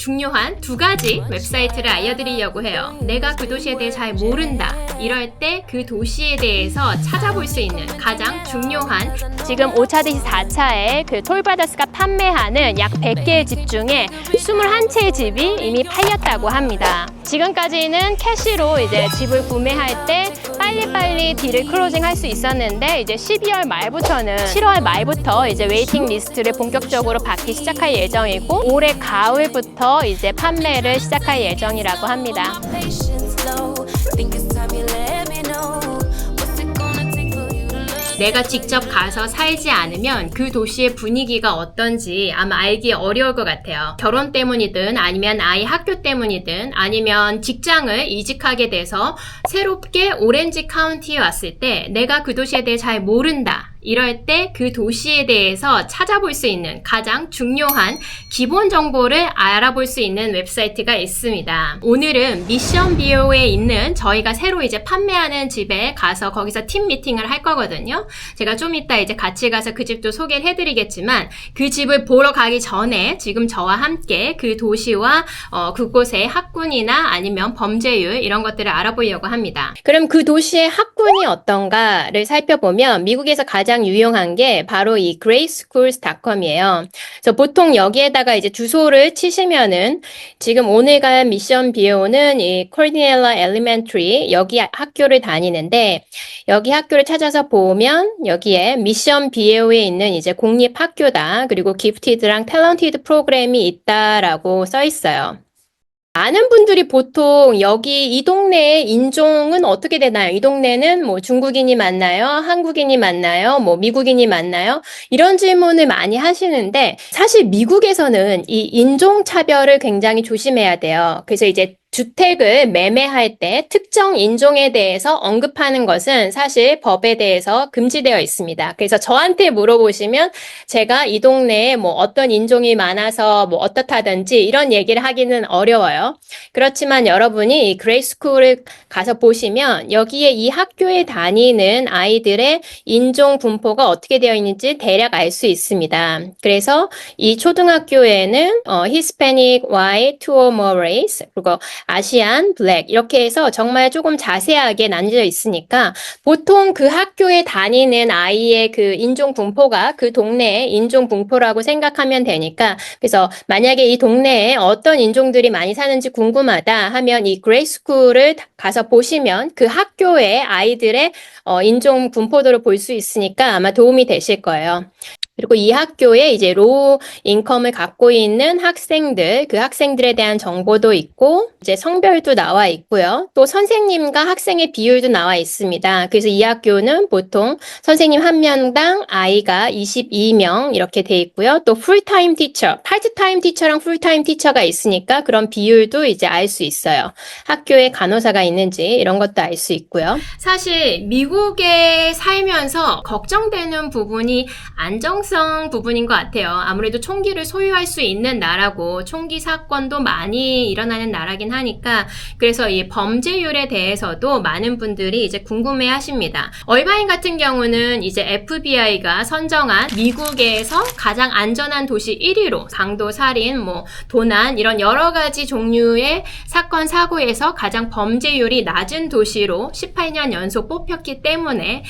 중요한 두 가지 웹사이트를 알려드리려고 해요. 내가 그 도시에 대해 잘 모른다. 이럴 때 그 도시에 대해서 찾아볼 수 있는 가장 중요한 지금 5차, 4차에 그 톨브라더스가 판매하는 약 100개의 집 중에 21채의 집이 이미 팔렸다고 합니다. 지금까지는 캐시로 이제 집을 구매할 때 빨리빨리 딜을 클로징 할 수 있었는데 이제 12월 말부터는 7월 말부터 이제 웨이팅 리스트를 본격적으로 받기 시작할 예정이고 올해 가을부터 이제 판매를 시작할 예정이라고 합니다. 내가 직접 가서 살지 않으면 그 도시의 분위기가 어떤지 아마 알기 어려울 것 같아요. 결혼 때문이든 아니면 아이 학교 때문이든 아니면 직장을 이직하게 돼서 새롭게 오렌지 카운티에 왔을 때 내가 그 도시에 대해 잘 모른다. 이럴 때 그 도시에 대해서 찾아볼 수 있는 가장 중요한 기본 정보를 알아볼 수 있는 웹사이트가 있습니다. 오늘은 미션 비오에 있는 저희가 새로 이제 판매하는 집에 가서 거기서 팀 미팅을 할 거거든요. 제가 좀 이따 이제 같이 가서 그 집도 소개를 해드리겠지만 그 집을 보러 가기 전에 지금 저와 함께 그 도시와 그곳의 학군이나 아니면 범죄율 이런 것들을 알아보려고 합니다. 그럼 그 도시의 학군이 어떤가를 살펴보면 미국에서 가장 유용한 게 바로 이 greyschools.com이에요. 그래서 보통 여기에다가 이제 주소를 치시면은 지금 오늘 간 미션 비오는 이 코르디넬라 엘리멘터리 여기 학교를 다니는데 여기 학교를 찾아서 보면 여기에 미션 비오에 있는 이제 공립 학교다. 그리고 기프티드랑 탤런티드 프로그램이 있다라고 써 있어요. 많은 분들이 보통 여기 이 동네의 인종은 어떻게 되나요? 이 동네는 뭐 중국인이 많나요? 한국인이 많나요? 뭐 미국인이 많나요? 이런 질문을 많이 하시는데 사실 미국에서는 이 인종 차별을 굉장히 조심해야 돼요. 그래서 이제 주택을 매매할 때 특정 인종에 대해서 언급하는 것은 사실 법에 대해서 금지되어 있습니다. 그래서 저한테 물어보시면 제가 이 동네에 뭐 어떤 인종이 많아서 뭐 어떻다든지 이런 얘기를 하기는 어려워요. 그렇지만 여러분이 이 그레이스쿨을 가서 보시면 여기에 이 학교에 다니는 아이들의 인종 분포가 어떻게 되어 있는지 대략 알 수 있습니다. 그래서 이 초등학교에는 Hispanic, White, two or more race 그리고 아시안, 블랙 이렇게 해서 정말 조금 자세하게 나뉘어져 있으니까 보통 그 학교에 다니는 아이의 그 인종 분포가 그 동네의 인종 분포라고 생각하면 되니까 그래서 만약에 이 동네에 어떤 인종들이 많이 사는지 궁금하다 하면 이 그레이스쿨을 가서 보시면 그 학교의 아이들의 인종 분포도를 볼 수 있으니까 아마 도움이 되실 거예요. 그리고 이 학교에 이제 로우 인컴을 갖고 있는 학생들, 그 학생들에 대한 정보도 있고, 이제 성별도 나와 있고요. 또 선생님과 학생의 비율도 나와 있습니다. 그래서 이 학교는 보통 선생님 한 명당 아이가 22명 이렇게 돼 있고요. 또 풀타임 티처, 파트타임 티처랑 풀타임 티처가 있으니까 그런 비율도 이제 알 수 있어요. 학교에 간호사가 있는지 이런 것도 알 수 있고요. 사실 미국에 살면서 걱정되는 부분이 안정성 부분인 것 같아요. 아무래도 총기를 소유할 수 있는 나라고 총기 사건도 많이 일어나는 나라긴 하니까 그래서 이 범죄율에 대해서도 많은 분들이 이제 궁금해 하십니다. 얼바인 같은 경우는 이제 FBI가 선정한 미국에서 가장 안전한 도시 1위로 강도, 살인, 뭐 도난 이런 여러 가지 종류의 사건, 사고에서 가장 범죄율이 낮은 도시로 18년 연속 뽑혔기 때문에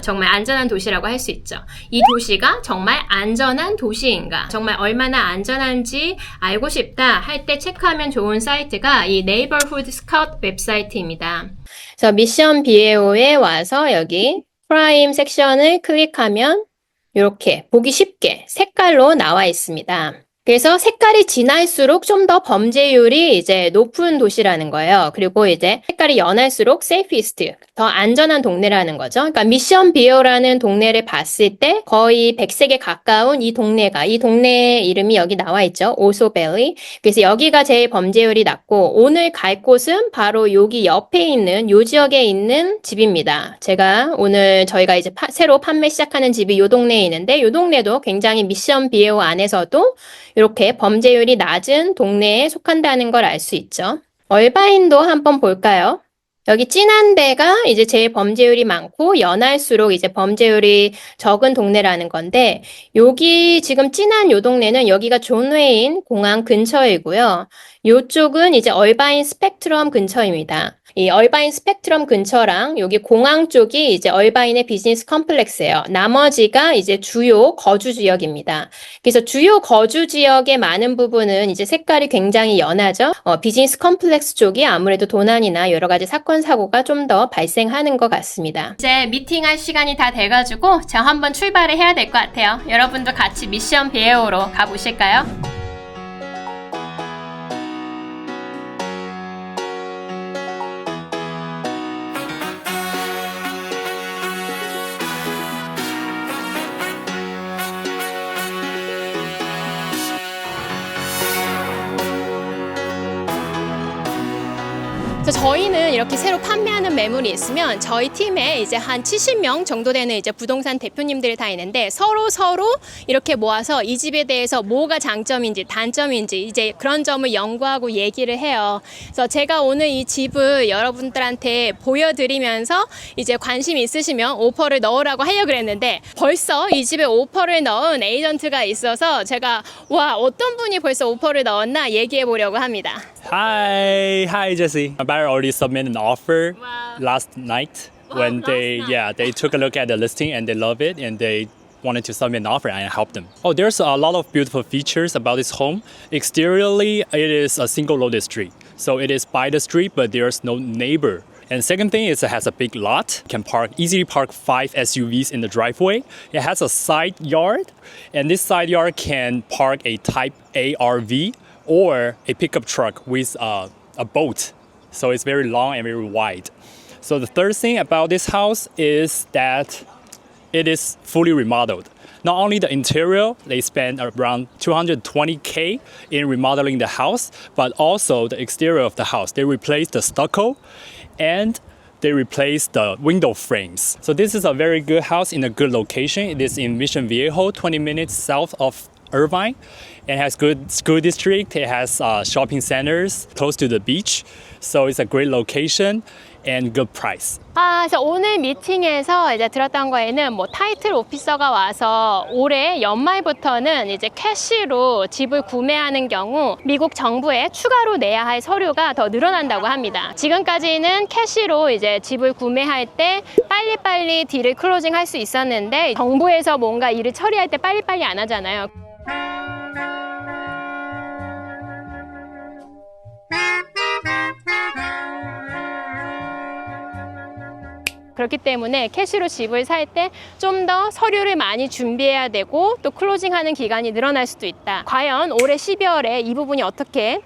정말 안전한 도시라고 할 수 있죠. 이 도시가 정말 안전한 도시인가? 정말 얼마나 안전한지 알고 싶다 할 때 체크하면 좋은 사이트가 이 네이버후드 스카우트 웹사이트입니다. 그래서 미션 비에오에 와서 여기 프라임 섹션을 클릭하면 이렇게 보기 쉽게 색깔로 나와 있습니다. 그래서 색깔이 진할수록 좀 더 범죄율이 이제 높은 도시라는 거예요. 그리고 이제 색깔이 연할수록 safest, 더 안전한 동네라는 거죠. 그러니까 미션 비어라는 동네를 봤을 때 거의 백색에 가까운 이 동네의 이름이 여기 나와 있죠. 오소밸리. 그래서 여기가 제일 범죄율이 낮고 오늘 갈 곳은 바로 여기 옆에 있는 요 지역에 있는 집입니다. 제가 오늘 저희가 이제 새로 판매 시작하는 집이 요 동네에 있는데 요 동네도 굉장히 미션 비어 안에서도 이렇게 범죄율이 낮은 동네에 속한다는 걸 알 수 있죠. 얼바인도 한번 볼까요? 여기 진한 데가 이제 제일 범죄율이 많고 연할수록 이제 범죄율이 적은 동네라는 건데 여기 지금 진한 요 동네는 여기가 존 웨인 공항 근처이고요. 요쪽은 이제 얼바인 스펙트럼 근처입니다. 이 얼바인 스펙트럼 근처랑 여기 공항 쪽이 이제 얼바인의 비즈니스 컴플렉스예요. 나머지가 이제 주요 거주 지역입니다. 그래서 주요 거주 지역의 많은 부분은 이제 색깔이 굉장히 연하죠. 비즈니스 컴플렉스 쪽이 아무래도 도난이나 여러 가지 사건 사고가 좀 더 발생하는 것 같습니다. 이제 미팅할 시간이 다 돼가지고 저 한번 출발을 해야 될 것 같아요. 여러분도 같이 미션 비에오로 가보실까요? 저희는 이렇게 새로 판매하는 매물이 있으면 저희 팀에 이제 한 70명 정도 되는 이제 부동산 대표님들이 다 있는데 서로 이렇게 모아서 이 집에 대해서 뭐가 장점인지 단점인지 이제 그런 점을 연구하고 얘기를 해요. 그래서 제가 오늘 이 집을 여러분들한테 보여드리면서 이제 관심 있으시면 오퍼를 넣으라고 하려고 그랬는데 벌써 이 집에 오퍼를 넣은 에이전트가 있어서 제가 와 어떤 분이 벌써 오퍼를 넣었나 얘기해 보려고 합니다. Hi, Jesse. My buyer already submitted an offer Wow. last night Wow, when last they night. they took a look at the listing and they love it and they wanted to submit an offer and I helped them. Oh, there's a lot of beautiful features about this home. Exteriorly, it is a single loaded street. So it is by the street, but there's no neighbor. And second thing is it has a big lot. Can easily park 5 SUVs in the driveway. It has a side yard, and this side yard can park a Type A RV or a pickup truck with a boat. So it's very long and very wide. So the third thing about this house is that it is fully remodeled. Not only the interior, they spent around 220K in remodeling the house, but also the exterior of the house. They replaced the stucco and they replaced the window frames. So this is a very good house in a good location. It is in Mission Viejo, 20 minutes south of Irvine. It has good school district. It has shopping centers close to the beach. So it's a great location and good price. 그래서 오늘 미팅에서 이제 들었던 거에는 뭐 타이틀 오피서가 와서 올해 연말부터는 이제 캐시로 집을 구매하는 경우 미국 정부에 추가로 내야 할 서류가 더 늘어난다고 합니다. 지금까지는 캐시로 이제 집을 구매할 때 빨리빨리 딜을 클로징 할 수 있었는데 정부에서 뭔가 일을 처리할 때 빨리빨리 안 하잖아요. 그렇기 때문에 캐시로 집을 살 때 좀 더 서류를 많이 준비해야 되고 또 클로징하는 기간이 늘어날 수도 있다. 과연 올해 12월에 이 부분이 어떻게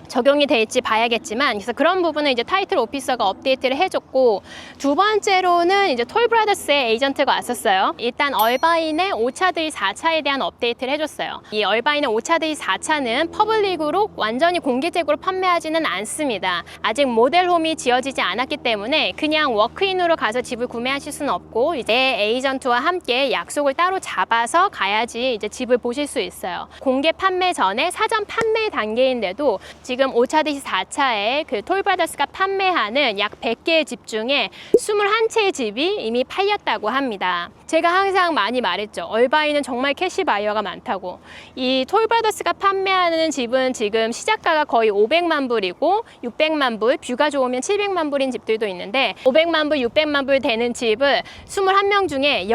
적용이 될지 봐야겠지만 그래서 그런 부분은 이제 타이틀 오피서가 업데이트를 해줬고 두 번째로는 이제 톨브라더스의 에이전트가 왔었어요. 일단 얼바인의 5차, 4차에 대한 업데이트를 해줬어요. 이 얼바인의 5차, 4차는 퍼블릭으로 완전히 공개적으로 판매하지는 않습니다. 아직 모델홈이 지어지지 않았기 때문에 그냥 워크인으로 가서 집을 구매하실 수는 없고 이제 에이전트와 함께 약속을 따로 잡아서 가야지 이제 집을 보실 수 있어요. 공개 판매 전에 사전 판매 단계인데도 지금 5차, 4차에 그 톨브라더스가 판매하는 약 100개의 집 중에 21채의 집이 이미 팔렸다고 합니다. 제가 항상 많이 말했죠. 얼바인은 정말 캐시 바이어가 많다고. 이 톨브라더스가 판매하는 집은 지금 시작가가 거의 500만 불이고 600만 불, 뷰가 좋으면 700만 불인 집들도 있는데 500만 불, 600만 불 되는 집을 21명 중에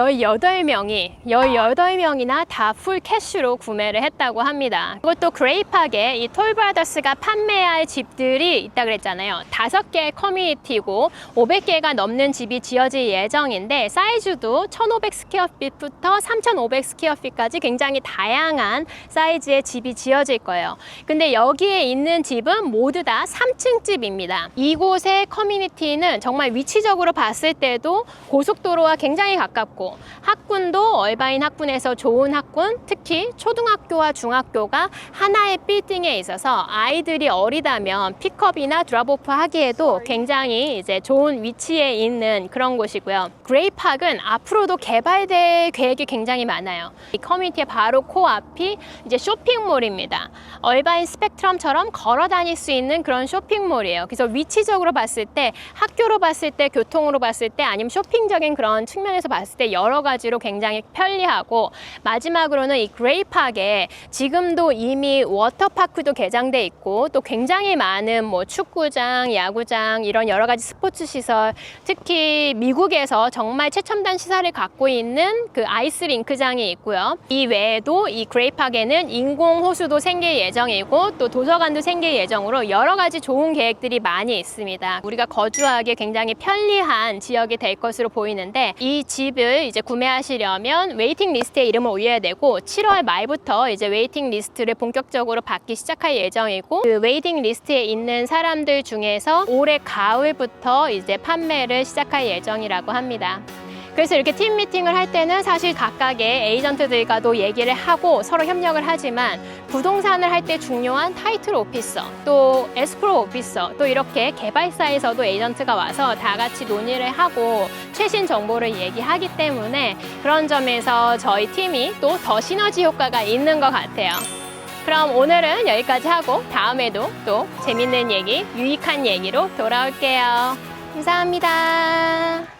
18명이나 다 풀 캐시로 구매를 했다고 합니다. 그것도 그레이팍에 이 톨브라더스가 판매할 집들이 있다 그랬잖아요. 5개의 커뮤니티고 500개가 넘는 집이 지어질 예정인데 사이즈도 1500 스퀘어핏부터 3500 스퀘어핏까지 굉장히 다양한 사이즈의 집이 지어질 거예요. 근데 여기에 있는 집은 모두 다 3층 집입니다. 이곳의 커뮤니티는 정말 위치적으로 봤을 때도 고속도로와 굉장히 가깝고 학군도 얼바인 학군에서 좋은 학군, 특히 초등학교와 중학교가 하나의 빌딩에 있어서 아이들이 계획들이 어리다면 픽업이나 드롭오프 하기에도 굉장히 이제 좋은 위치에 있는 그런 곳이고요. 그레이팍은 앞으로도 개발될 계획이 굉장히 많아요. 이 커뮤니티의 바로 코앞이 이제 쇼핑몰입니다. 얼바인 스펙트럼처럼 걸어 다닐 수 있는 그런 쇼핑몰이에요. 그래서 위치적으로 봤을 때, 학교로 봤을 때, 교통으로 봤을 때, 아니면 쇼핑적인 그런 측면에서 봤을 때 여러 가지로 굉장히 편리하고, 마지막으로는 이 그레이팍에 지금도 이미 워터파크도 개장돼 있고, 또 굉장히 많은 뭐 축구장, 야구장 이런 여러 가지 스포츠 시설, 특히 미국에서 정말 최첨단 시설을 갖고 있는 그 아이스 링크장이 있고요. 이 외에도 이 그레이팍에는 인공 호수도 생길 예정이고, 또 도서관도 생길 예정으로 여러 가지 좋은 계획들이 많이 있습니다. 우리가 거주하기에 굉장히 편리한 지역이 될 것으로 보이는데, 이 집을 이제 구매하시려면 웨이팅 리스트에 이름을 올려야 되고, 7월 말부터 이제 웨이팅 리스트를 본격적으로 받기 시작할 예정이고, 그 웨이팅 리스트에 있는 사람들 중에서 올해 가을부터 이제 판매를 시작할 예정이라고 합니다. 그래서 이렇게 팀 미팅을 할 때는 사실 각각의 에이전트들과도 얘기를 하고 서로 협력을 하지만, 부동산을 할 때 중요한 타이틀 오피서, 또 에스크로 오피서, 또 이렇게 개발사에서도 에이전트가 와서 다 같이 논의를 하고 최신 정보를 얘기하기 때문에, 그런 점에서 저희 팀이 또 더 시너지 효과가 있는 것 같아요. 그럼 오늘은 여기까지 하고 다음에도 또 재밌는 얘기, 유익한 얘기로 돌아올게요. 감사합니다.